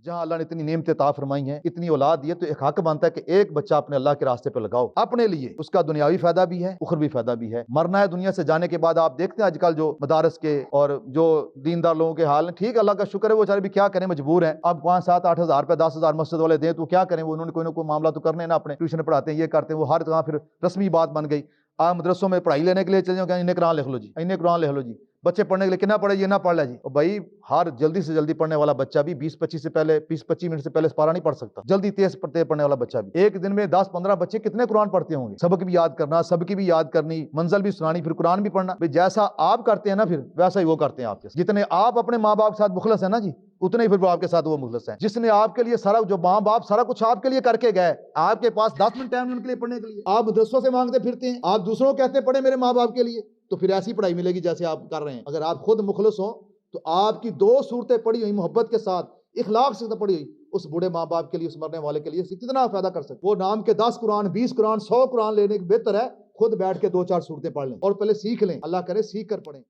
जहां अल्लाह ने इतनी नेमतें अता फरमाई हैं, इतनी औलाद दी है, तो एक हक बनता है कि एक बच्चा अपने अल्लाह के रास्ते पे लगाओ अपने लिए। उसका दुनियावी फायदा भी है, उखरवी फायदा भी है। मरना है दुनिया से जाने के बाद। आप देखते हैं आजकल जो मदारस के और जो दीनदार लोगों के हाल, ठीक अल्लाह का शुक्र है, वो बेचारे भी क्या करें, मजबूर हैं। अब 5, 7, 8 हज़ार रुपए 10 हज़ार मस्जिद वाले दें तो क्या करें, वो उन्होंने कोई ना कोई मामला तो करने ना, अपने ट्यूशन पढ़ाते हैं, ये करते हैं, वो हर जगह फिर रस्मी बात बन गई। आप मदरसों में पढ़ाई लेने के लिए चले जाओ, इन्हें कुरान लिख लो जी, इन्हें कुरान लिख लो जी। बच्चे पढ़ने के लिए कितना पढ़े, ये ना पढ़ ले जी। और भाई हर जल्दी से जल्दी पढ़ने वाला बच्चा भी 20-25 मिनट से पहले पारा नहीं पढ़ सकता। जल्दी तेज पढ़ने वाला बच्चा भी एक दिन में 10-15 बच्चे कितने कुरान पढ़ते होंगे। सबक भी याद करना, सबकी भी याद करनी, मंजिल भी सुनानी, फिर कुरान भी पढ़ना। भाई जैसा आप करते हैं ना, फिर वैसा ही वो करते हैं आपके साथ। जितने आप अपने माँ बाप के साथ मुखलस है ना जी, उतने ही फिर वो आपके साथ वो मुखलस है। जिसने आपके लिए सारा, जो माँ बाप सारा कुछ आपके लिए करके गए, आपके पास 10 मिनट टाइम उनके लिए पढ़ने के लिए, आप मदरसों से मांगते फिरते हैं, आप दूसरों को कहते हैं पढ़े मेरे माँ बाप के लिए, तो फिर ऐसी पढ़ाई मिलेगी जैसे आप कर रहे हैं। अगर आप खुद मुखलस हो तो आपकी 2 सूरतें पढ़ी हुई मोहब्बत के साथ, इखलाक से पढ़ी हुई, उस बूढ़े माँ बाप के लिए, उस मरने वाले के लिए कितना फायदा कर सकते। वो नाम के 10 कुरान, 20 कुरान, 100 कुरान लेने के बेहतर है खुद बैठ के 2-4 सूरतें पढ़ लें और पहले सीख लें। अल्लाह करे सीख कर पढ़ें।